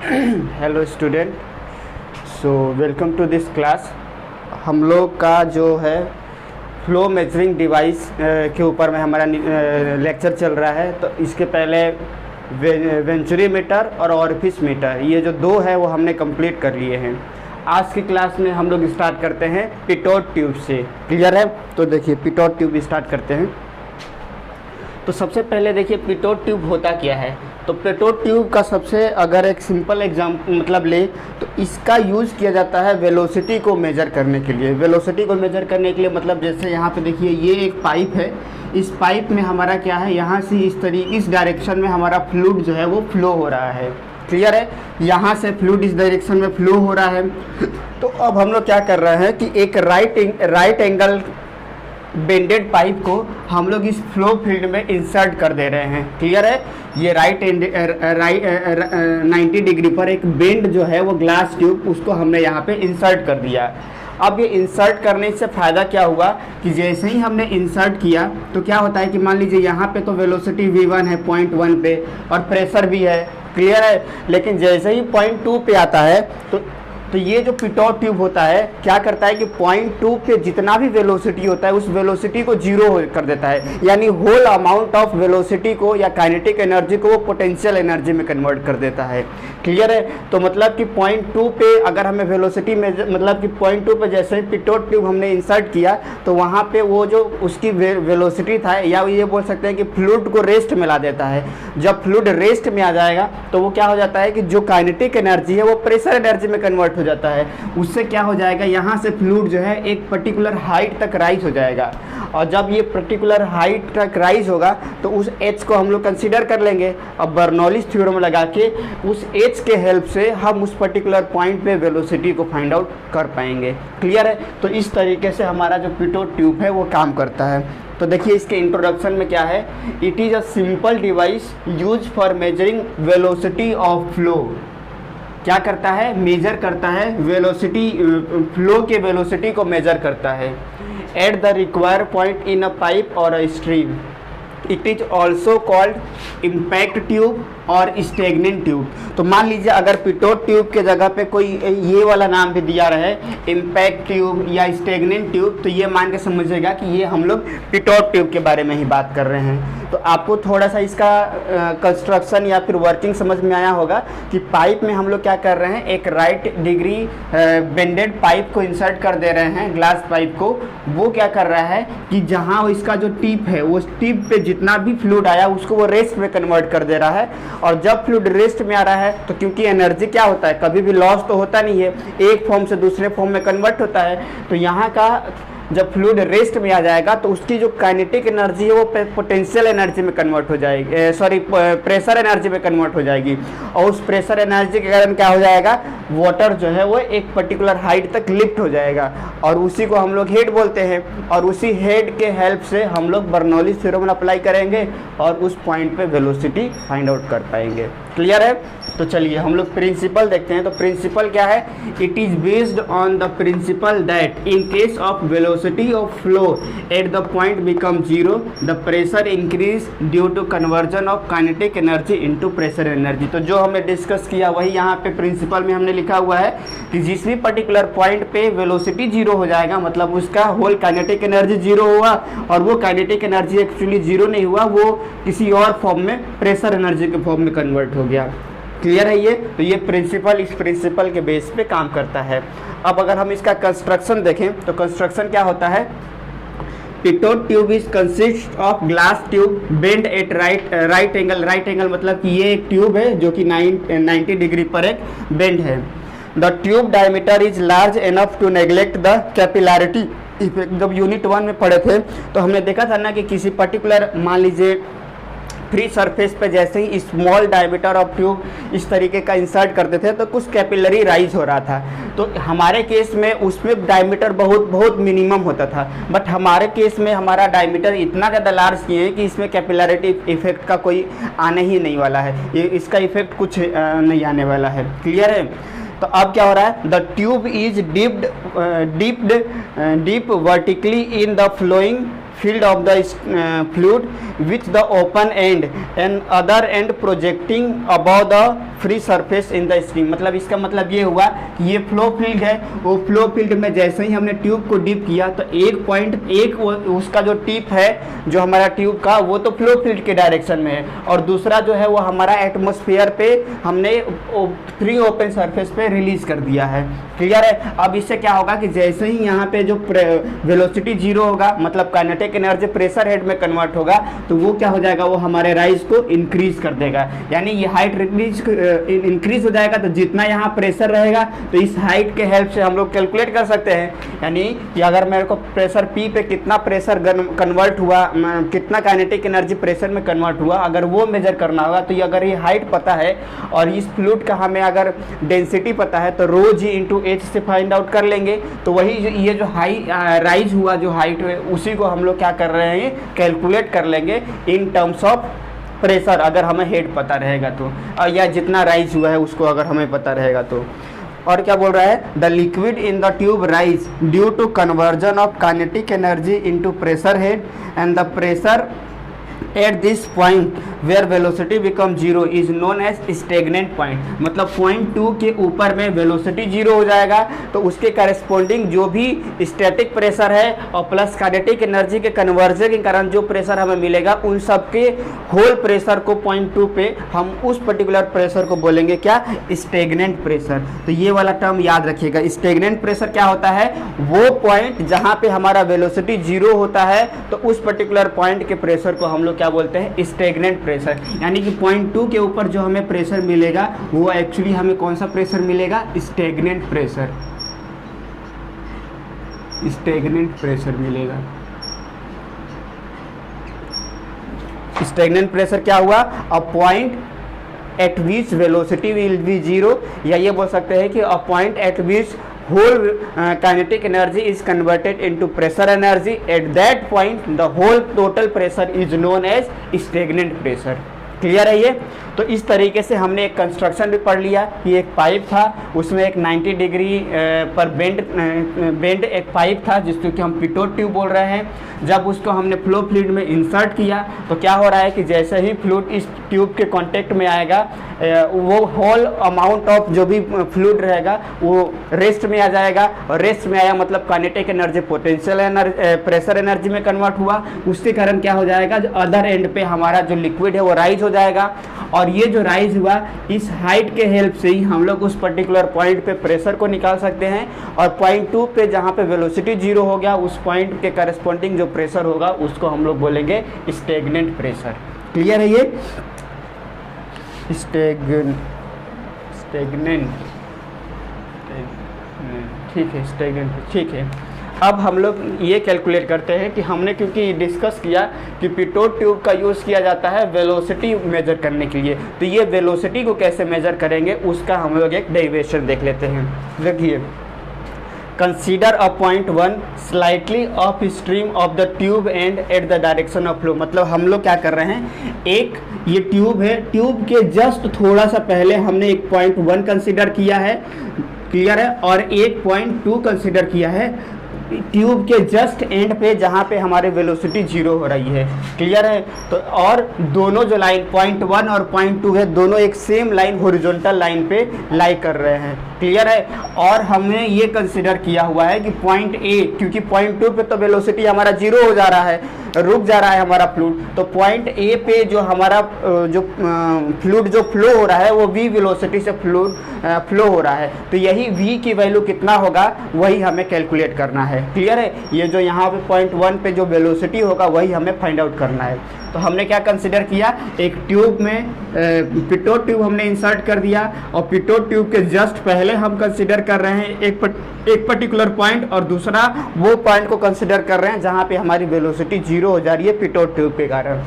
Hello student, so welcome to this class. हम लोग का जो है फ्लो मेजरिंग डिवाइस के ऊपर में हमारा लेक्चर चल रहा है। तो इसके पहले वेंचुरी मीटर और ऑरिफिस मीटर, ये जो दो है वो हमने कंप्लीट कर लिए हैं। आज की क्लास में हम लोग स्टार्ट करते हैं पिटोट ट्यूब से। क्लियर है? तो देखिए पिटोट ट्यूब स्टार्ट करते हैं। तो सबसे पहले देखिए पिटोट ट्यूब होता क्या है। तो पिटोट ट्यूब का सबसे अगर एक सिंपल मतलब ले तो इसका यूज़ किया जाता है वेलोसिटी को मेजर करने के लिए। वेलोसिटी को मेजर करने के लिए मतलब जैसे यहाँ पे देखिए ये एक पाइप है। इस पाइप में हमारा क्या है, यहाँ से इस डायरेक्शन में हमारा फ्लूइड जो है वो फ्लो हो रहा है। क्लियर है? यहाँ से फ्लूइड इस डायरेक्शन में फ्लो हो रहा है। तो अब हम लोग क्या कर रहे हैं कि एक राइट एंगल बेंडेड पाइप को हम लोग इस फ्लो फील्ड में इंसर्ट कर दे रहे हैं। क्लियर है? ये 90 डिग्री पर एक बेंड जो है वो ग्लास ट्यूब, उसको हमने यहाँ पे इंसर्ट कर दिया। अब ये इंसर्ट करने से फ़ायदा क्या हुआ कि जैसे ही हमने इंसर्ट किया तो क्या होता है कि मान लीजिए यहाँ पे तो वेलोसिटी v1 है 0.1 पे और प्रेशर भी है। क्लियर है? लेकिन जैसे ही 0.2 पे आता है तो ये जो पिटोट ट्यूब होता है क्या करता है कि 0.2 पे जितना भी वेलोसिटी होता है उस वेलोसिटी को जीरो कर देता है, यानी होल अमाउंट ऑफ वेलोसिटी को या काइनेटिक एनर्जी को वो पोटेंशियल एनर्जी में कन्वर्ट कर देता है। क्लियर है? तो मतलब कि 0.2 पे अगर हमें वेलोसिटी में मतलब कि 0.2 पे जैसे ही पिटोट ट्यूब हमने इंसर्ट किया तो वहाँ पे वो जो उसकी वेलोसिटी था, या ये बोल सकते हैं कि फ्लूइड को रेस्ट में ला देता है। जब फ्लूइड रेस्ट में आ जाएगा तो वो क्या हो जाता है कि जो काइनेटिक एनर्जी है वो प्रेशर एनर्जी में कन्वर्ट हो जाता है। उससे क्या हो जाएगा, यहाँ से फ्लूइड जो है एक पर्टिकुलर हाइट तक राइज हो जाएगा। और जब ये पर्टिकुलर हाइट तक राइज होगा तो उस एच को हम लोग कंसीडर कर लेंगे। अब बर्नौलीज थ्योरम लगा के उस एच के हेल्प से हम उस पर्टिकुलर पॉइंट पे वेलोसिटी को फाइंड आउट कर पाएंगे। क्लियर है? तो इस तरीके से हमारा जो पिटोट ट्यूब है वो काम करता है। तो देखिए इसके इंट्रोडक्शन में क्या है, it is a simple device use for measuring velocity of flow. क्या करता है? मेजर करता है वेलोसिटी, फ्लो के वेलोसिटी को मेजर करता है at the required point in a pipe और a stream. It is also called impact tube और स्टेगनेंट ट्यूब। तो मान लीजिए अगर पिटोट ट्यूब के जगह पे कोई ये वाला नाम भी दिया रहे, इम्पैक्ट ट्यूब या स्टेगनेंट ट्यूब, तो ये मान के समझिएगा कि ये हम लोग पिटोट ट्यूब के बारे में ही बात कर रहे हैं। तो आपको थोड़ा सा इसका कंस्ट्रक्शन या फिर वर्किंग समझ में आया होगा कि पाइप में हम लोग क्या कर रहे हैं, एक राइट डिग्री बेंडेड पाइप को इंसर्ट कर दे रहे हैं, ग्लास पाइप को। वो क्या कर रहा है कि जहाँ इसका जो टिप है वो टिप पे जितना भी फ्लूइड आया उसको वो रेस्ट में कन्वर्ट कर दे रहा है। और जब फ्लूइड रेस्ट में आ रहा है तो क्योंकि एनर्जी क्या होता है, कभी भी लॉस तो होता नहीं है, एक फॉर्म से दूसरे फॉर्म में कन्वर्ट होता है। तो यहाँ का जब फ्लूइड रेस्ट में आ जाएगा तो उसकी जो काइनेटिक एनर्जी है वो पोटेंशियल एनर्जी में कन्वर्ट हो जाएगी, प्रेशर एनर्जी में कन्वर्ट हो जाएगी। और उस प्रेशर एनर्जी के कारण क्या हो जाएगा, वाटर जो है वो एक पर्टिकुलर हाइट तक लिफ्ट हो जाएगा और उसी को हम लोग हेड बोलते हैं। और उसी हेड के हेल्प से हम लोग बर्नौलीज थ्योरम अप्लाई करेंगे और उस पॉइंट पे वेलोसिटी फाइंड आउट कर पाएंगे। क्लियर है? तो चलिए हम लोग प्रिंसिपल देखते हैं। तो प्रिंसिपल क्या है, it is based on the principle that in case of velocity of flow at the point become zero the pressure increase due to conversion of kinetic energy into pressure energy. तो जो हमने discuss किया वही यहाँ पे principal में हमने लिखा हुआ है कि जिस भी पर्टिकुलर पॉइंट पे वेलोसिटी जीरो हो जाएगा मतलब उसका होल काइनेटिक एनर्जी जीरो हुआ, और वो काइनेटिक एनर्जी एक्चुअली जीरो नहीं हुआ, वो किसी और फॉर्म में प्रेशर एनर्जी के फॉर्म में कन्वर्ट हो गया। क्लियर है ये? तो ये प्रिंसिपल इस प्रिंसिपल के बेस पे काम करता है। अब अगर हम इसका कंस्ट्रक्शन देखें तो कंस्ट्रक्शन क्या होता है, pitot tube is consist of glass tube bend at right angle. Right angle मतलब कि ये एक ट्यूब है जो कि 90 डिग्री पर एक बेंड है। The tube diameter is large enough to neglect the capillarity effect. जब यूनिट 1 में पढ़े थे तो हमने देखा था ना कि किसी पर्टिकुलर मान लीजिए फ्री सरफेस पे जैसे ही स्मॉल डायमीटर ऑफ ट्यूब इस तरीके का इंसर्ट करते थे तो कुछ कैपिलरी राइज हो रहा था। तो हमारे केस में उसमें डायमीटर बहुत मिनिमम होता था, बट हमारे केस में हमारा डायमीटर इतना ज़्यादा लार्ज किए हैं कि इसमें कैपिलरिटी इफेक्ट का कोई आने ही नहीं वाला है, ये इसका इफेक्ट कुछ नहीं आने वाला है। क्लियर है? तो अब क्या हो रहा है, the tube is deep vertically in the flowing field of the fluid with the open end and other end projecting above the free surface in the stream। मतलब इसका मतलब ये हुआ कि ये फ्लो फील्ड है, वो फ्लो फील्ड में जैसे ही हमने ट्यूब को डिप किया तो एक पॉइंट एक उसका जो टिप है जो हमारा ट्यूब का वो तो फ्लो फील्ड के डायरेक्शन में है, और दूसरा जो है वो हमारा एटमॉस्फेयर पे हमने फ्री ओपन सरफेस पे रिलीज कर दिया है। क्लियर है। अब इससे क्या होगा कि जैसे ही यहाँ पे जो वेलोसिटी जीरो होगा, मतलब काइनेटिक एनर्जी प्रेशर हेड में कन्वर्ट होगा, तो वो क्या हो जाएगा, वो हमारे राइज को इंक्रीज कर देगा। यानी ये हाइट इंक्रीज हो जाएगा, तो जितना यहाँ प्रेशर रहेगा तो इस हाइट के हेल्प से हम लोग कैलकुलेट कर सकते हैं। यानी कि अगर मेरे को प्रेशर P पे कितना प्रेशर कन्वर्ट हुआ, कितना काइनेटिक एनर्जी प्रेशर में कन्वर्ट हुआ, अगर वो मेजर करना होगा तो ये अगर ये हाइट पता है और इस फ्लूइड का हमें अगर डेंसिटी पता है तो रो जी इंटू एच से फाइंड आउट कर लेंगे। तो वही ये जो राइज हुआ जो हाइट है उसी को हम लोग क्या कर रहे हैं, कैलकुलेट कर लेंगे इन टर्म्स ऑफ प्रेशर, अगर हमें हेड पता रहेगा तो, या जितना राइज हुआ है उसको अगर हमें पता रहेगा तो। और क्या बोल रहा है, the liquid in the tube rise due to conversion of kinetic energy into pressure head and the pressure at this point where velocity become zero is known as stagnant point. मतलब पॉइंट 2 के ऊपर में velocity zero हो जाएगा तो उसके corresponding जो भी स्टैटिक प्रेशर है और प्लस काइनेटिक एनर्जी के कन्वर्जन के कारण जो प्रेशर हमें मिलेगा उन सब के होल प्रेशर को पॉइंट 2 पे हम उस पर्टिकुलर प्रेशर को बोलेंगे क्या, स्टेगनेंट प्रेशर। तो ये वाला टर्म याद रखिएगा। स्टेगनेंट प्रेशर क्या होता है, वो पॉइंट जहाँ पे हमारा वेलोसिटी जीरो होता है तो उस पर्टिकुलर पॉइंट के प्रेशर को हम लोग क्या बोलते हैं, स्टेगनेंट प्रेशर। यानी कि पॉइंट 2 के ऊपर जो हमें प्रेशर मिलेगा वो एक्चुअली हमें कौन सा प्रेशर मिलेगा, स्टेगनेंट प्रेशर, स्टेगनेंट प्रेशर मिलेगा। स्टेगनेंट प्रेशर क्या हुआ, a point eight which velocity will be zero, या ये बोल सकते हैं कि a point eight which whole kinetic energy is converted into pressure energy. At that point the whole total pressure is known as stagnant pressure। Clear है ये। तो इस तरीके से हमने एक कंस्ट्रक्शन भी पढ़ लिया कि एक पाइप था, उसमें एक 90 डिग्री पर बेंड एक पाइप था जिसको कि हम पिटोट ट्यूब बोल रहे हैं। जब उसको हमने फ्लो फ्लूइड में इंसर्ट किया तो क्या हो रहा है कि जैसे ही फ्लूइड इस ट्यूब के कांटेक्ट में आएगा वो होल अमाउंट ऑफ जो भी फ्लूइड रहेगा वो रेस्ट में आ जाएगा, और रेस्ट में आया मतलब kinetic energy potential energy pressure energy में कन्वर्ट हुआ। उसके कारण क्या हो जाएगा, जो अदर एंड पे हमारा जो लिक्विड है वो राइज हो जाएगा, और ये जो राइज हुआ इस हाइट के हेल्प से ही हम लोग उस पर्टिकुलर पॉइंट पे प्रेशर को निकाल सकते हैं, और पॉइंट 2 पे जहाँ पे वेलोसिटी जीरो हो गया उस पॉइंट के करस्पॉन्डिंग जो प्रेशर होगा उसको हम लोग बोलेंगे स्टेगनेंट प्रेशर। क्लियर है ये, स्टेगनेंट, ठीक है, स्टेगनेंट, ठीक है। अब हम लोग ये कैलकुलेट करते हैं कि हमने क्योंकि डिस्कस किया कि पिटोट ट्यूब का यूज़ किया जाता है वेलोसिटी मेजर करने के लिए, तो ये वेलोसिटी को कैसे मेजर करेंगे उसका हम लोग एक डेरिवेशन देख लेते हैं। देखिए, consider a point 1 slightly of stream of the tube and at the direction of flow. मतलब हम लोग क्या कर रहे हैं, एक ये ट्यूब है, ट्यूब के जस्ट थोड़ा सा पहले हमने एक पॉइंट 1 कंसीडर किया है, क्लियर है, और एक पॉइंट 2 कंसीडर किया है ट्यूब के जस्ट एंड पे जहाँ पे हमारे वेलोसिटी जीरो हो रही है। क्लियर है। तो और दोनों जो लाइन पॉइंट 1 और पॉइंट 2 है दोनों एक सेम लाइन हॉरिजॉन्टल लाइन पे लाई कर रहे हैं। क्लियर है। और हमने ये कंसिडर किया हुआ है कि पॉइंट ए, क्योंकि पॉइंट 2 पे तो वेलोसिटी हमारा जीरो हो जा रहा है, रुक जा रहा है हमारा फ्लूइड, तो पॉइंट ए पे जो हमारा जो फ्लूइड जो फ्लो हो रहा है वो v वेलोसिटी से फ्लो हो रहा है, तो यही v की वैल्यू कितना होगा वही हमें कैलकुलेट करना है। क्लियर है। ये जो यहाँ पे पॉइंट 1 पे जो वेलोसिटी होगा वही हमें फाइंड आउट करना है। तो हमने क्या कंसिडर किया, एक ट्यूब में पिटोट ट्यूब हमने इंसर्ट कर दिया, और पिटोट ट्यूब के जस्ट पहले हम कंसिडर कर रहे हैं एक पर्टिकुलर पॉइंट, और दूसरा वो पॉइंट को कंसिडर कर रहे हैं जहाँ पे हमारी वेलोसिटी जीरो हो जा रही है पिटोट ट्यूब के कारण।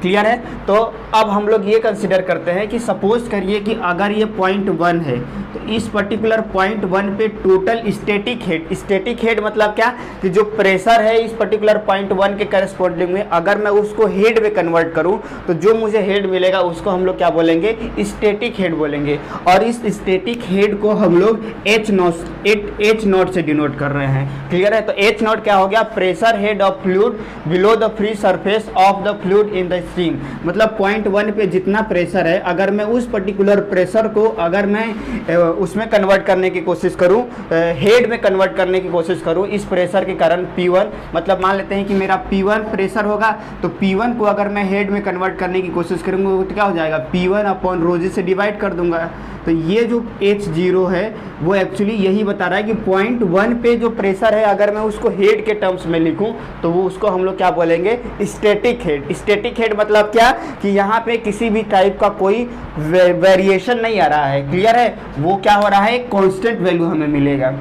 क्लियर है। तो अब हम लोग ये कंसिडर करते हैं कि सपोज करिए कि अगर ये पॉइंट 1 है तो इस पर्टिकुलर पॉइंट 1 पे टोटल स्टैटिक हेड मतलब क्या कि जो प्रेशर है इस पर्टिकुलर पॉइंट 1 के करस्पॉन्डिंग में अगर मैं उसको हेड में कन्वर्ट करूं तो जो मुझे हेड मिलेगा उसको हम लोग क्या बोलेंगे, स्टैटिक हेड बोलेंगे। और इस स्टैटिक हेड को हम लोग एच नॉट से डिनोट कर रहे हैं। क्लियर है। तो एच नॉट क्या हो गया, pressure head of fluid below the free surface of the fluid in the stream. मतलब पॉइंट 1 पे जितना प्रेशर है अगर मैं उस पर्टिकुलर प्रेशर को अगर मैं उसमें कन्वर्ट करने की कोशिश करूं, हेड में कन्वर्ट करने की कोशिश करूं इस प्रेशर के कारण P1, मतलब मान लेते हैं कि मेरा P1 प्रेशर होगा तो P1 को अगर मैं हेड में कन्वर्ट करने की कोशिश करूंगा तो क्या हो जाएगा, P1 अपॉन रोजी से डिवाइड कर दूंगा। तो ये जो H0 है वो एक्चुअली यही बता रहा है कि पॉइंट 1 पे जो प्रेशर है अगर मैं उसको हेड के टर्म्स में लिखूं तो वो उसको हम लोग क्या बोलेंगे, स्टैटिक हेड। स्टैटिक हेड मतलब क्या कि यहाँ पे किसी भी टाइप का कोई वेरिएशन नहीं आ रहा है। क्लियर है। वो क्या हो रहा है, कांस्टेंट वैल्यू हमें मिलेगा।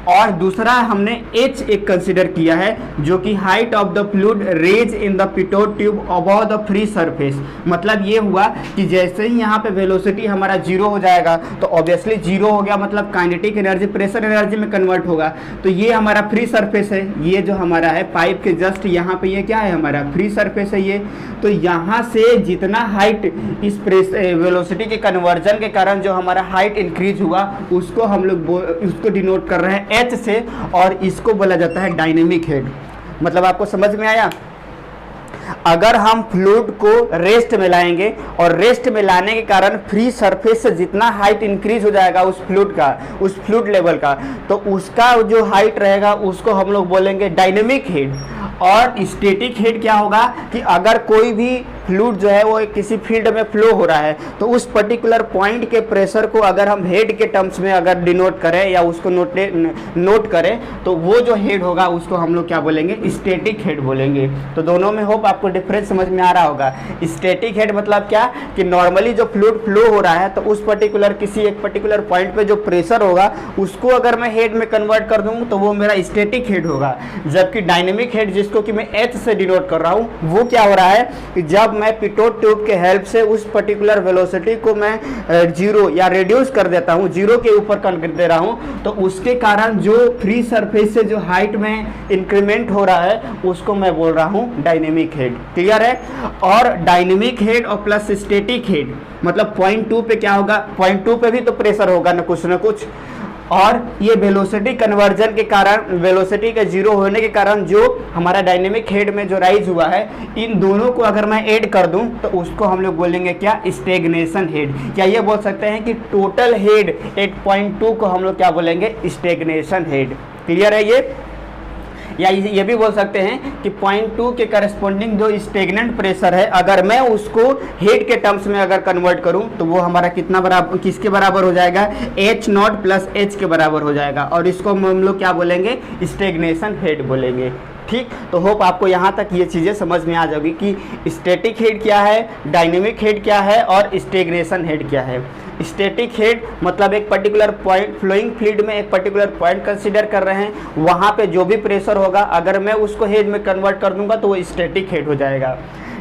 और दूसरा हमने H एक कंसिडर किया है जो कि height of the fluid raise in the pitot tube above the free surface. मतलब ये हुआ कि जैसे ही यहाँ पे वेलोसिटी हमारा जीरो हो जाएगा तो ऑब्वियसली जीरो हो गया मतलब काइनेटिक एनर्जी प्रेशर एनर्जी में कन्वर्ट होगा। तो ये हमारा फ्री सरफेस है, ये जो हमारा है पाइप के जस्ट यहाँ पे ये क्या है, हमारा फ्री सरफेस है ये। तो यहाँ से जितना हाइट इस वेलोसिटी के कन्वर्जन के कारण जो हमारा हाइट इंक्रीज हुआ उसको हम लोग उसको डिनोट कर रहे हैं H से, और इसको बोला जाता है डायनेमिक हेड। मतलब आपको समझ में आया। अगर हम फ्लूइड को रेस्ट में लाएंगे और रेस्ट में लाने के कारण फ्री सरफेस से जितना हाइट इंक्रीज हो जाएगा उस फ्लूइड का, उस फ्लूइड लेवल का, तो उसका जो हाइट रहेगा उसको हम लोग बोलेंगे डायनेमिक हेड। और स्टैटिक हेड क्या होगा कि अगर कोई भी फ्लूइड जो है वो किसी फील्ड में फ्लो हो रहा है तो उस पर्टिकुलर पॉइंट के प्रेशर को अगर हम हेड के टर्म्स में अगर डिनोट करें या उसको नोट करें तो वो जो हेड होगा उसको हम लोग क्या बोलेंगे, स्टैटिक हेड बोलेंगे। तो दोनों में होप आपको डिफरेंस समझ में आ रहा होगा। स्टैटिक हेड मतलब क्या कि नॉर्मली जो फ्लूइड फ्लो हो रहा है तो उस पर्टिकुलर किसी एक पर्टिकुलर पॉइंट पे जो प्रेशर होगा उसको अगर मैं हेड में कन्वर्ट कर दूँ तो वो मेरा स्टैटिक हेड होगा। जबकि डायनेमिक हेड जिसको कि मैं H से डिनोट कर रहा हूँ वो क्या हो रहा है कि जब मैं पिटोट ट्यूब के हेल्प से उस पर्टिकुलर वेलोसिटी को मैं जीरो या रिड्यूस कर देता हूँ, जीरो के ऊपर कर दे रहा हूँ, तो उसके कारण जो फ्री सरफेस से जो हाइट में इंक्रीमेंट हो रहा है उसको मैं बोल रहा हूँ डायनेमिक हेड। क्लियर है। और डायनेमिक हेड और प्लस स्टैटिक हेड मतलब पॉइंट 2 पे क्या होगा, पॉइंट 2 पे भी तो प्रेशर होगा ना कुछ, और ये वेलोसिटी कन्वर्जन के कारण, वेलोसिटी के जीरो होने के कारण जो हमारा डायनेमिक हेड में जो राइज हुआ है, इन दोनों को अगर मैं ऐड कर दूं तो उसको हम लोग बोलेंगे क्या, स्टैग्नेशन हेड। क्या ये बोल सकते हैं कि टोटल हेड 8.2 को हम लोग क्या बोलेंगे, स्टैग्नेशन हेड। क्लियर है ये। या ये भी बोल सकते हैं कि पॉइंट 2 के करस्पॉन्डिंग जो स्टेगनेंट प्रेशर है अगर मैं उसको हेड के टर्म्स में अगर कन्वर्ट करूं तो वो हमारा कितना बराबर, किसके बराबर हो जाएगा, H0 प्लस H के बराबर हो जाएगा। और इसको हम लोग क्या बोलेंगे, स्टेगनेशन हेड बोलेंगे। ठीक। तो होप आपको यहाँ तक ये चीज़ें समझ में आ जाएगी कि स्टैटिक हेड क्या है, डायनेमिक हेड क्या है और स्टेगनेशन हेड क्या है। स्टैटिक हेड मतलब एक पर्टिकुलर पॉइंट, फ्लोइंग फ्लूइड में एक पर्टिकुलर पॉइंट कंसीडर कर रहे हैं, वहाँ पे जो भी प्रेशर होगा अगर मैं उसको हेड में कन्वर्ट कर दूंगा तो वो स्टैटिक हेड हो जाएगा।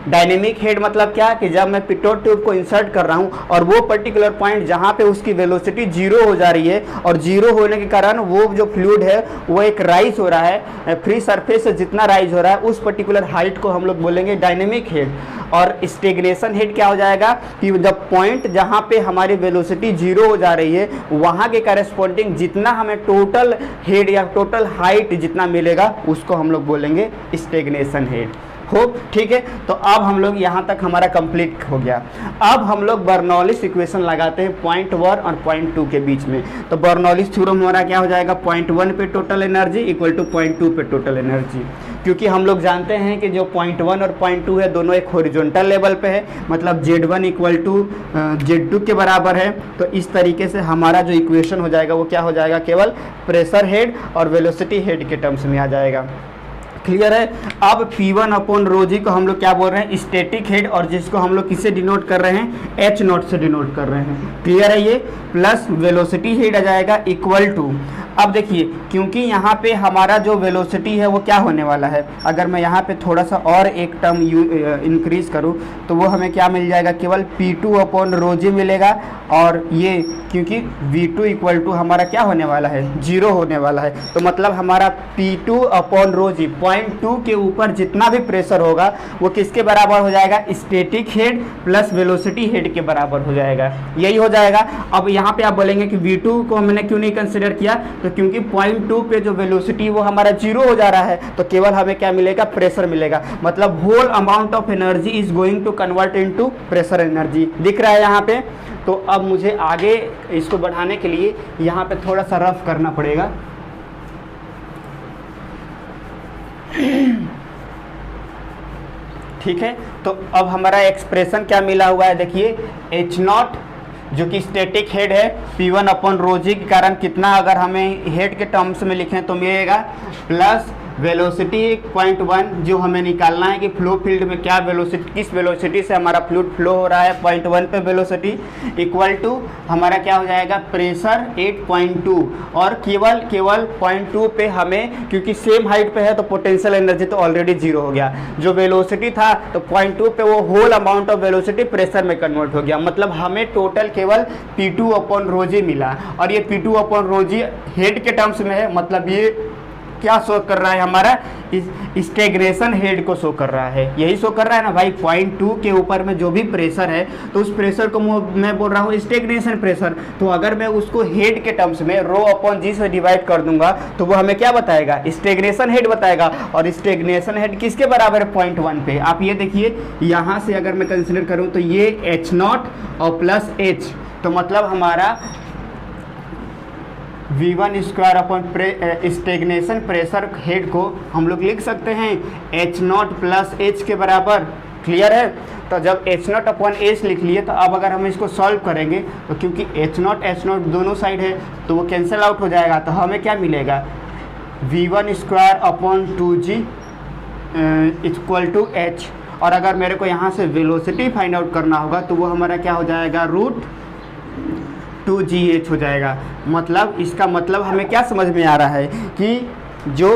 डायनेमिक हेड मतलब क्या कि जब मैं पिटोट ट्यूब को इंसर्ट कर रहा हूं और वो पर्टिकुलर पॉइंट जहां पे उसकी वेलोसिटी जीरो हो जा रही है और जीरो होने के कारण वो जो फ्लूइड है वो एक राइज हो रहा है, फ्री सरफेस से जितना राइज हो रहा है उस पर्टिकुलर हाइट को हम लोग बोलेंगे डायनेमिक हेड। और स्टेगनेशन हेड क्या हो जाएगा कि जब पॉइंट जहां पे हमारी वेलोसिटी जीरो हो जा रही है वहां के करस्पॉन्डिंग जितना हमें टोटल हेड या टोटल हाइट जितना मिलेगा उसको हम लोग बोलेंगे स्टेगनेशन हेड। हो ठीक है। तो अब हम लोग यहाँ तक हमारा कंप्लीट हो गया। अब हम लोग बर्नौलिस इक्वेशन लगाते हैं पॉइंट 1 और पॉइंट 2 के बीच में। तो बर्नौलिस थ्योरम हमारा क्या हो जाएगा, पॉइंट 1 पे total energy equal two point 2 पे टोटल एनर्जी। क्योंकि हम लोग जानते हैं कि जो पॉइंट 1 और पॉइंट 2 है दोनों एक हॉरिजॉन्टल लेवल पे है, मतलब Z1 इक्वल टू Z2 के बराबर है। तो इस तरीके से हमारा जो इक्वेशन हो जाएगा वो क्या हो जाएगा, केवल प्रेशर हेड और वेलोसिटी हेड के टर्म्स में आ जाएगा। क्लियर है। अब P1 अपॉन रो जी को हम लोग क्या बोल रहे हैं, स्टैटिक हेड, और जिसको हम लोग किससे डिनोट कर रहे हैं, H नॉट से डिनोट कर रहे हैं। क्लियर है ये, प्लस वेलोसिटी हेड आ जाएगा इक्वल टू, अब देखिए क्योंकि यहाँ पे हमारा जो वेलोसिटी है वो क्या होने वाला है, अगर मैं यहाँ पे थोड़ा सा और एक टर्म इंक्रीज करूँ तो वो हमें क्या मिल जाएगा, केवल P2 अपॉन रो जी मिलेगा। और ये क्योंकि V2 इक्वल टू हमारा क्या होने वाला है, 0 होने वाला है, तो मतलब हमारा P2 अपॉन रो जी 0.2 के ऊपर जितना भी प्रेशर होगा वो किसके बराबर हो जाएगा, static head plus velocity head के बराबर हो जाएगा, यही हो जाएगा। अब यहाँ पे आप बोलेंगे कि V2 को हमने क्यों नहीं कंसिडर किया, तो क्योंकि 0.2 पे जो वेलोसिटी वो हमारा 0 हो जा रहा है, तो केवल हमें क्या मिलेगा, प्रेशर मिलेगा, मतलब whole amount of energy is going to convert into pressure energy, दिख रहा है यहाँ पे। तो अब मुझे आगे इसको बढ़ाने के लिए यहाँ पे थोड़ा सा रफ करना पड़ेगा। ठीक है, तो अब हमारा एक्सप्रेशन क्या मिला हुआ है, देखिए H नॉट जो कि स्टैटिक हेड है P1 अपॉन रो जी के कारण कितना, अगर हमें हेड के टर्म्स में लिखें तो मिलेगा, प्लस वेलोसिटी 0.1 जो हमें निकालना है कि फ्लो फील्ड में क्या वेलोसिटी, किस वेलोसिटी से हमारा फ्लूइड फ्लो हो रहा है, 0.1 पे वेलोसिटी, इक्वल टू हमारा क्या हो जाएगा, प्रेशर 8.2, और केवल 0.2 पे हमें, क्योंकि सेम हाइट पे है तो पोटेंशियल एनर्जी तो ऑलरेडी 0 हो गया, जो वेलोसिटी था तो 0.2 पे वो whole amount of velocity pressure में कन्वर्ट हो गया, मतलब हमें टोटल केवल P2 अपॉन रो जी मिला। और ये P2 अपॉन रो जी हेड के टर्म्स में है, मतलब ये क्या शो कर रहा है, हमारा स्टेग्नेशन हेड को शो कर रहा है, यही शो कर रहा है ना भाई, 0.2 के ऊपर में जो भी प्रेशर है तो उस प्रेशर को मैं बोल रहा हूँ स्टेग्नेशन प्रेशर। तो अगर मैं उसको हेड के टर्म्स में रो अपॉन जी से डिवाइड कर दूंगा तो वो हमें क्या बताएगा, स्टेग्नेशन हेड बताएगा, और स्टेग्नेशन हेड किसके बराबर है, 0.1 पे। आप ये देखिए यहाँ से अगर मैं कंसिडर करूँ तो ये H नॉट और प्लस H, तो मतलब हमारा V1 square upon stagnation pressure head को हम लोग लिख सकते हैं H नॉट प्लस H के बराबर। क्लियर है, तो जब H नॉट अपॉन H लिख लिए, तो अब अगर हम इसको सॉल्व करेंगे तो क्योंकि H नॉट दोनों साइड है तो वो कैंसिल आउट हो जाएगा, तो हमें क्या मिलेगा, V1 square upon 2G equal to H। और अगर मेरे को यहाँ से वेलोसिटी फाइंड आउट करना होगा तो वो हमारा क्या हो जाएगा, √2gh हो जाएगा। मतलब इसका मतलब हमें क्या समझ में आ रहा है कि जो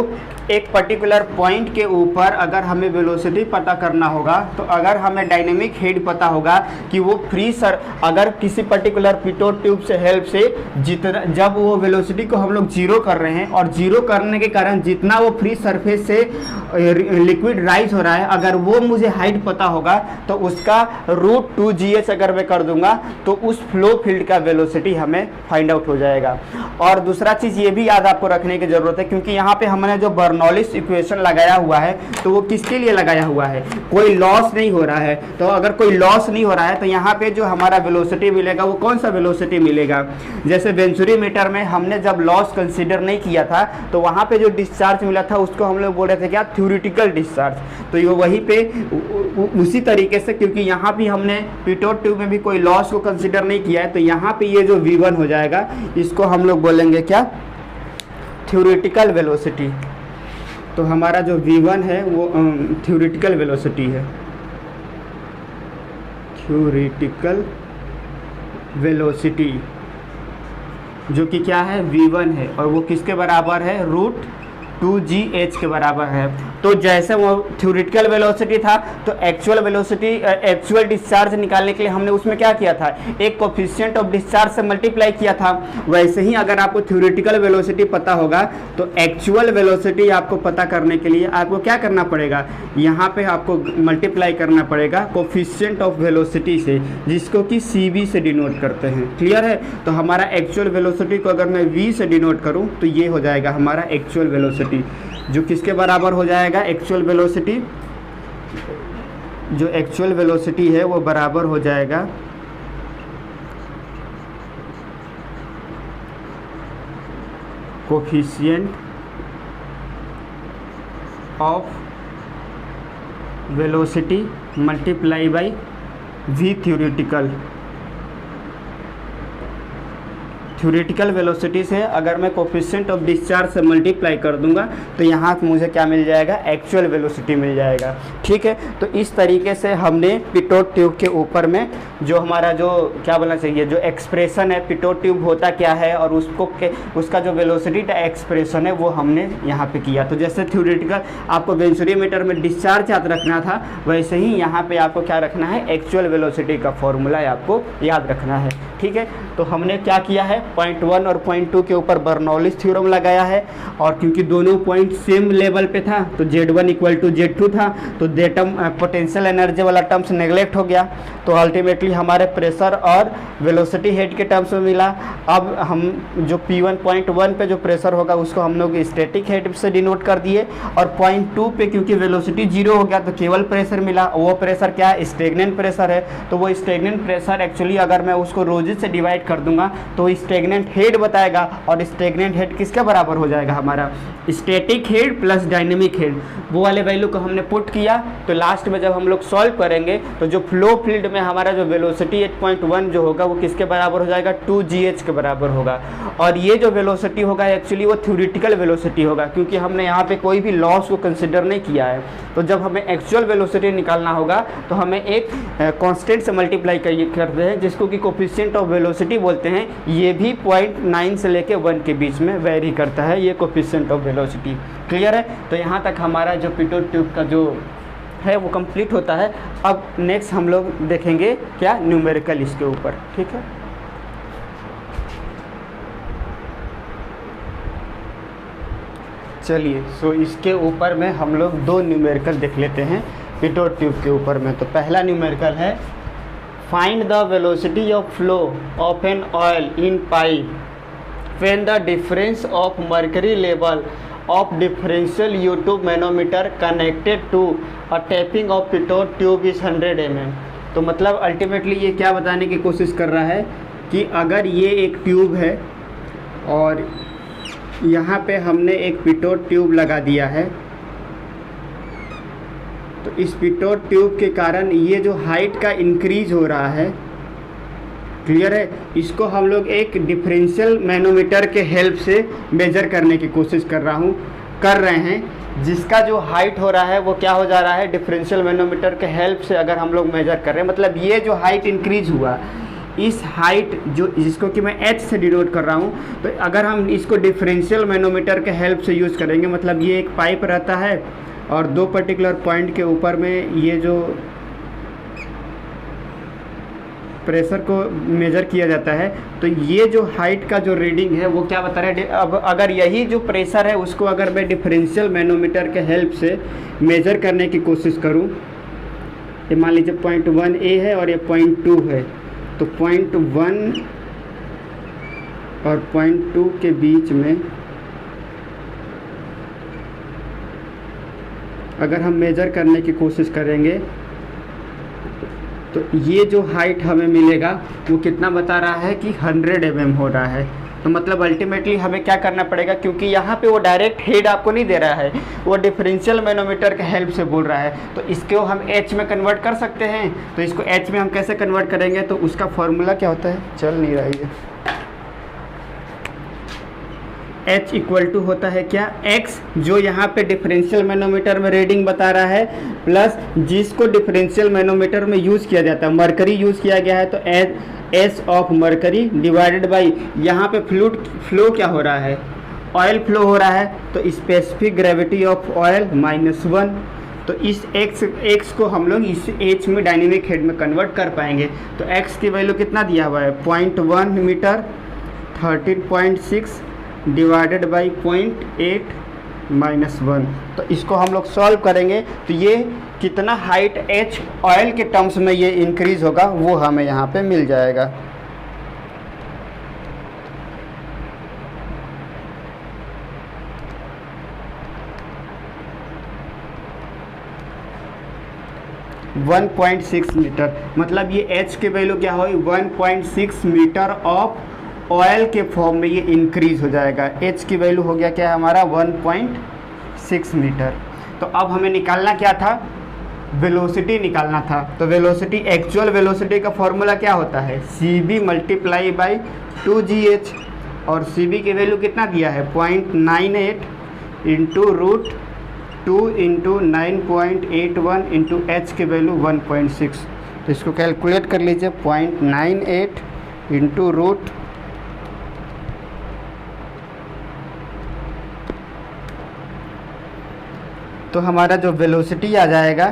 एक पर्टिकुलर पॉइंट के ऊपर अगर हमें वेलोसिटी पता करना होगा, तो अगर हमें डायनेमिक हेड पता होगा कि वो फ्री अगर किसी पर्टिकुलर पिटोट ट्यूब से हेल्प से जितना, जब वो वेलोसिटी को हम लोग 0 कर रहे हैं और 0 करने के कारण जितना वो फ्री सरफेस से लिक्विड राइज हो रहा है, अगर वो मुझे हाइट पता होगा तो उसका √2gh अगर मैं कर दूंगा तो उस फ्लो फील्ड का वेलोसिटी हमें फाइंड आउट हो जाएगा। और दूसरा चीज़ ये भी याद आपको रखने की ज़रूरत है, क्योंकि यहाँ पे हमने जो बर्नौलिस इक्वेशन लगाया हुआ है तो वो किसके लिए लगाया हुआ है, कोई लॉस नहीं हो रहा है। तो अगर कोई लॉस नहीं हो रहा है तो यहाँ पे जो हमारा वेलोसिटी मिलेगा वो कौन सा वेलोसिटी मिलेगा, जैसे वेंचुरीमीटर में हमने जब लॉस कंसीडर नहीं किया था तो वहाँ पे जो डिस्चार्ज मिला था उसको हम लोग बोल रहे थे क्या, थ्योरेटिकल डिस्चार्ज। तो ये वहीं पे उसी तरीके से, क्योंकि यहाँ भी हमने पिटोट ट्यूब में भी कोई लॉस को कंसीडर नहीं किया है, तो यहाँ पे ये जो V1 हो जाएगा इसको हम लोग बोलेंगे क्या, थ्योरेटिकल वेलोसिटी। तो हमारा जो V1 है वो थ्योरेटिकल वेलोसिटी है, थ्योरेटिकल वेलोसिटी जो कि क्या है, V1 है, और वो किसके बराबर है, √2gh के बराबर है। तो जैसे वो थ्योरेटिकल वेलोसिटी था तो एक्चुअल वेलोसिटी, एक्चुअल डिस्चार्ज निकालने के लिए हमने उसमें क्या किया था, एक कोफिशिएंट ऑफ डिस्चार्ज से मल्टीप्लाई किया था। वैसे ही अगर आपको थ्योरेटिकल वेलोसिटी पता होगा तो एक्चुअल वेलोसिटी आपको पता करने के लिए आपको क्या करना पड़ेगा, यहाँ पे आपको मल्टीप्लाई करना पड़ेगा कोफिशिएंट ऑफ वेलोसिटी से, जिसको कि CV से डिनोट करते हैं। क्लियर है, तो हमारा एक्चुअल वेलोसिटी को अगर मैं V से डिनोट करूँ तो ये हो जाएगा हमारा एक्चुअल वेलोसिटी, जो किसके बराबर हो जाएगा, एक्चुअल वेलोसिटी, जो एक्चुअल वेलोसिटी है वो बराबर हो जाएगा coefficient of velocity multiply by V theoretical. Theoretical velocity से अगर मैं कोफिशिएंट ऑफ डिस्चार्ज से मल्टीप्लाई कर दूंगा तो यहाँ मुझे क्या मिल जाएगा, एक्चुअल वेलोसिटी मिल जाएगा। ठीक है, तो इस तरीके से हमने पिटोट ट्यूब के ऊपर में जो हमारा जो क्या बोलना चाहिए, जो एक्सप्रेशन है पिटोट ट्यूब होता क्या है और उसका जो वेलोसिटी का एक्सप्रेशन है वो हमने यहाँ पे किया। तो जैसे थ्योरेटिकल आपको वेंचुरियोमीटर में डिस्चार्ज याद रखना था, वैसे ही यहाँ पे आपको क्या रखना है, एक्चुअल वेलोसिटी का फॉर्मूला आपको याद रखना है। ठीक है, तो हमने क्या किया है, पॉइंट 1 और पॉइंट 2 के ऊपर बर्नौलिस थ्योरम लगाया है, और क्योंकि दोनों पॉइंट सेम लेवल पे था तो Z1 इक्वल टू Z2 था, तो पोटेंशियल एनर्जी वाला टर्म्स नेगलेक्ट हो गया, तो अल्टीमेटली हमारे प्रेशर और वेलोसिटी हेड के टर्म्स में मिला। अब हम जो P1.1 पे जो प्रेशर होगा उसको हम लोग स्टैटिक हेड से डिनोट कर दिए, और पॉइंट 2 पे क्योंकि वेलोसिटी 0 हो गया तो केवल प्रेशर मिला। वो प्रेशर क्या है, स्टेगनेंट प्रेशर है, तो वो स्टेगनेंट प्रेशर एक्चुअली अगर मैं उसको रोजेज से डिवाइड कर दूंगा तो स्टेगनेंट हेड बताएगा, और स्टेगनेंट हेड किसके बराबर हो जाएगा, हमारा static head plus dynamic head. वो वाले वैल्यू को हमने पुट किया, तो लास्ट में जब हम लोग सॉल्व करेंगे तो जो फ्लो फील्ड में हमारा जो वेलोसिटी 8.1 जो होगा वो किसके बराबर हो जाएगा, 2gh के बराबर होगा। और ये जो वेलोसिटी होगा एक्चुअली वो थ्योरेटिकल वेलोसिटी होगा, क्योंकि हमने यहाँ पे कोई भी लॉस को कंसिडर नहीं किया है। तो जब हमें एक्चुअल वेलोसिटी निकालना होगा तो हमें एक कांस्टेंट से मल्टीप्लाई करते हैं जिसको कि कोफिशिएंट ऑफ वेलोसिटी बोलते हैं। ये भी 0.9 से लेके 1 के बीच में वेरी करता है ये कोफिशिएंट ऑफ वेलोसिटी। क्लियर है, तो यहाँ तक हमारा जो पिटोट ट्यूब का जो है वो कंप्लीट होता है। अब नेक्स्ट हम लोग देखेंगे क्या, न्यूमेरिकल इसके ऊपर। ठीक है, चलिए सो इसके ऊपर में हम लोग 2 न्यूमेरिकल देख लेते हैं पिटोट ट्यूब के ऊपर में। तो पहला न्यूमेरिकल है, find the velocity of flow of an oil in pipe when the difference of mercury level of differential U2 manometer connected to a tapping of pitot tube is 100 mm। तो मतलब ultimately ये क्या बताने की कोशिश कर रहा है कि अगर ये एक ट्यूब है और यहाँ पे हमने एक पिटोट ट्यूब लगा दिया है, तो इस पिटोट ट्यूब के कारण ये जो हाइट का इंक्रीज हो रहा है, क्लियर है, इसको हम लोग एक डिफरेंशियल मैनोमीटर के हेल्प से मेजर करने की कोशिश कर रहे हैं, जिसका जो हाइट हो रहा है वो क्या हो जा रहा है, डिफरेंशियल मैनोमीटर के हेल्प से अगर हम लोग मेजर कर रहे हैं, मतलब ये जो हाइट इंक्रीज हुआ, इस हाइट जो जिसको कि मैं h से डिनोट कर रहा हूँ, तो अगर हम इसको डिफरेंशियल मैनोमीटर के हेल्प से यूज़ करेंगे, मतलब ये एक पाइप रहता है और 2 पर्टिकुलर पॉइंट के ऊपर में ये जो प्रेशर को मेजर किया जाता है, तो ये जो हाइट का जो रीडिंग है वो क्या बता रहा है। अब अगर यही जो प्रेशर है उसको अगर मैं डिफरेंशियल मैनोमीटर के हेल्प से मेजर करने की कोशिश करूं, ये मान लीजिए 0.1A है और ये 0.2 है, तो 0.1 और 0.2 के बीच में अगर हम मेजर करने की कोशिश करेंगे तो ये जो हाइट हमें मिलेगा वो कितना बता रहा है कि 100 mm हो रहा है। तो मतलब अल्टीमेटली हमें क्या करना पड़ेगा, क्योंकि यहाँ पे वो डायरेक्ट हेड आपको नहीं दे रहा है, वो डिफरेंशियल मैनोमीटर के हेल्प से बोल रहा है, तो इसको हम h में कन्वर्ट कर सकते हैं। तो इसको h में हम कैसे कन्वर्ट करेंगे, तो उसका फॉर्मूला क्या होता है, चल नहीं रही है, h इक्वल टू होता है क्या, x जो यहाँ पे डिफरेंशियल मैनोमीटर में रीडिंग बता रहा है प्लस जिसको डिफरेंशियल मैनोमीटर में यूज़ किया जाता है, मरकरी यूज़ किया गया है, तो S of mercury divided by यहाँ पे फ्लो क्या हो रहा है, ऑयल फ्लो हो रहा है, तो स्पेसिफिक ग्रेविटी ऑफ ऑयल -1। तो इस x को हम लोग इस h में डायनेमिक हेड में कन्वर्ट कर पाएंगे। तो x की वैल्यू कितना दिया हुआ है, 0.1 मीटर 13.6 डिवाइडेड बाई 0.8 -1। तो इसको हम लोग सॉल्व करेंगे तो ये कितना हाइट h ऑयल के टर्म्स में ये इंक्रीज होगा वो हमें यहाँ पे मिल जाएगा। वन 1.6 मीटर, मतलब ये h की वैल्यू क्या होगी, 1.6 मीटर ऑफ ऑयल के फॉर्म में ये इंक्रीज हो जाएगा। h की वैल्यू हो गया क्या हमारा 1.6 मीटर। तो अब हमें निकालना क्या था, वेलोसिटी निकालना था। तो वेलोसिटी, एक्चुअल वेलोसिटी का फॉर्मूला क्या होता है, CB मल्टीप्लाई बाई 2GH, और CB की वैल्यू कितना दिया है 0.98 into root 2 into 9.81 into H की वैल्यू 1.6। तो इसको कैलकुलेट कर लीजिए, 0.98 इंटू रूट तो हमारा जो वेलोसिटी आ जाएगा,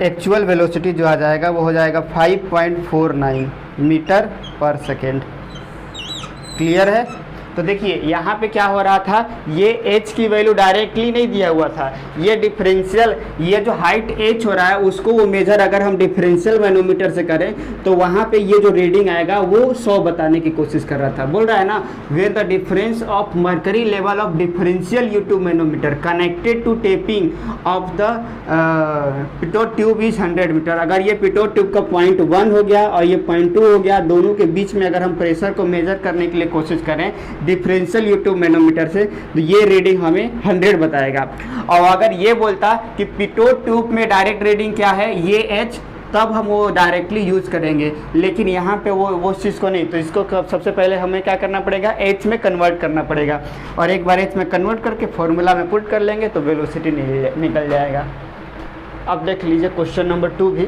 एक्चुअल वेलोसिटी जो आ जाएगा वो हो जाएगा 5.49 मीटर पर सेकेंड। क्लियर है। तो देखिए यहाँ पे क्या हो रहा था, ये h की वैल्यू डायरेक्टली नहीं दिया हुआ था, ये डिफरेंशियल, ये जो हाइट h हो रहा है उसको वो मेजर अगर हम डिफरेंशियल मैनोमीटर से करें तो वहाँ पे ये जो रीडिंग आएगा वो 100 बताने की कोशिश कर रहा था। बोल रहा है ना, where the difference of mercury level of differential U2 manometer connected to tapping of the pitot tube is 100 metre. अगर ये पिटोट ट्यूब का 0.1 हो गया और ये 0.2 हो गया, दोनों के बीच में अगर हम प्रेशर को मेजर करने के लिए कोशिश करें डिफरेंशियल U2 मैनोमीटर से, तो ये रीडिंग हमें 100 बताएगा। और अगर ये बोलता कि पिटोट ट्यूब में डायरेक्ट रीडिंग क्या है, ये H, तब हम वो डायरेक्टली यूज़ करेंगे, लेकिन यहाँ पे वो चीज़ को नहीं। तो इसको सबसे पहले हमें क्या करना पड़ेगा, H में कन्वर्ट करना पड़ेगा, और एक बार H में कन्वर्ट करके फॉर्मूला में पुट कर लेंगे तो वेलोसिटी निकल जाएगा। अब देख लीजिए क्वेश्चन नंबर 2 भी।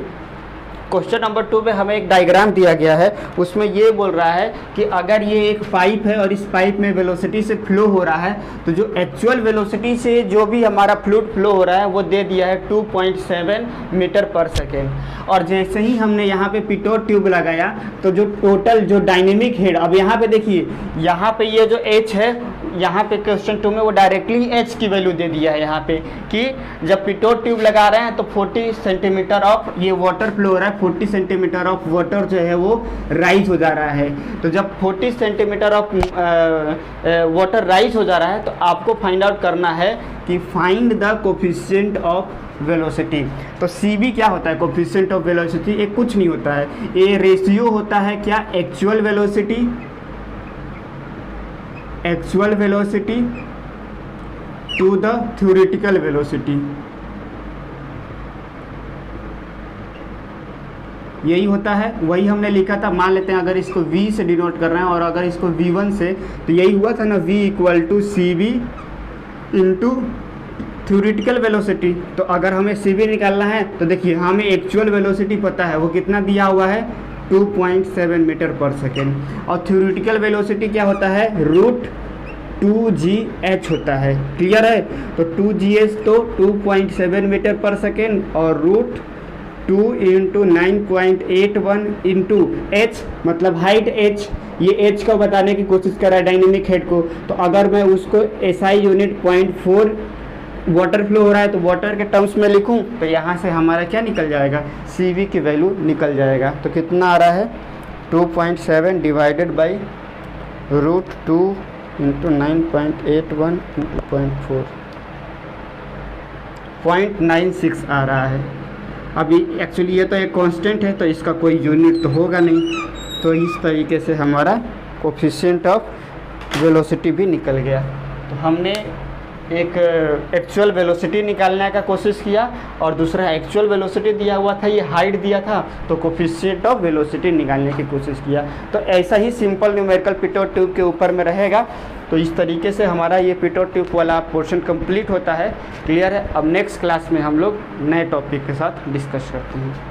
क्वेश्चन नंबर 2 में हमें एक डायग्राम दिया गया है, उसमें ये बोल रहा है कि अगर ये एक पाइप है और इस पाइप में वेलोसिटी से फ्लो हो रहा है, तो जो एक्चुअल वेलोसिटी से जो भी हमारा फ्लूइड फ्लो हो रहा है वो दे दिया है 2.7 मीटर पर सेकेंड। और जैसे ही हमने यहाँ पे पिटोट ट्यूब लगाया तो जो टोटल जो डायनेमिक हेड, अब यहाँ पे देखिए, यहाँ पे ये जो H है, यहाँ पे क्वेश्चन 2 में वो डायरेक्टली H की वैल्यू दे दिया है यहाँ पे कि जब पिटोट ट्यूब लगा रहे हैं तो 40 सेंटीमीटर ऑफ ये वाटर फ्लो हो रहा है, 40 सेंटीमीटर ऑफ वाटर जो है वो राइज हो जा रहा है। तो जब 40 सेंटीमीटर ऑफ वाटर राइज हो जा रहा है तो आपको फाइंड आउट करना है कि find the coefficient of velocity. तो CB क्या होता है, कोफिशिएंट ऑफ वेलोसिटी, ये कुछ नहीं होता है, ये रेशियो होता है क्या, actual velocity to the theoretical velocity. यही होता है, वही हमने लिखा था। मान लेते हैं अगर इसको V से डिनोट कर रहे हैं और अगर इसको V1 से, तो यही हुआ था ना, V equal to CB into theoretical velocity. तो अगर हमें CB निकालना है तो देखिए हमें एक्चुअल वेलोसिटी पता है, वो कितना दिया हुआ है 2.7 मीटर पर सेकेंड, और थ्योरेटिकल वेलोसिटी क्या होता है, रूट 2GH होता है। क्लियर है। तो 2GH तो 2.7 मीटर पर सेकेंड और रूट 2 इंटू 9.81 इंटू H, मतलब हाइट H, ये H को बताने की कोशिश कर रहा है डायनेमिक हेड को। तो अगर मैं उसको SI यूनिट 0.4 वाटर फ्लो हो रहा है तो वाटर के टर्म्स में लिखूं तो यहाँ से हमारा क्या निकल जाएगा, CB की वैल्यू निकल जाएगा। तो कितना आ रहा है 2.7 divided by root 2 into 9.81 into 0.96 आ रहा है। अभी एक्चुअली ये तो एक कांस्टेंट है तो इसका कोई यूनिट तो होगा नहीं, तो इस तरीके से हमारा कोफिशिएंट ऑफ वेलोसिटी भी निकल गया। तो हमने एक एक्चुअल वेलोसिटी निकालने का कोशिश किया और दूसरा एक्चुअल वेलोसिटी दिया हुआ था, ये हाइट दिया था, तो कोफिशिएंट ऑफ वेलोसिटी निकालने की कोशिश किया। तो ऐसा ही सिंपल न्यूमेरिकल पिटोट ट्यूब के ऊपर में रहेगा। तो इस तरीके से हमारा ये पिटोट ट्यूब वाला पोर्शन कंप्लीट होता है। क्लियर है। अब नेक्स्ट क्लास में हम लोग नए टॉपिक के साथ डिस्कस करते हैं।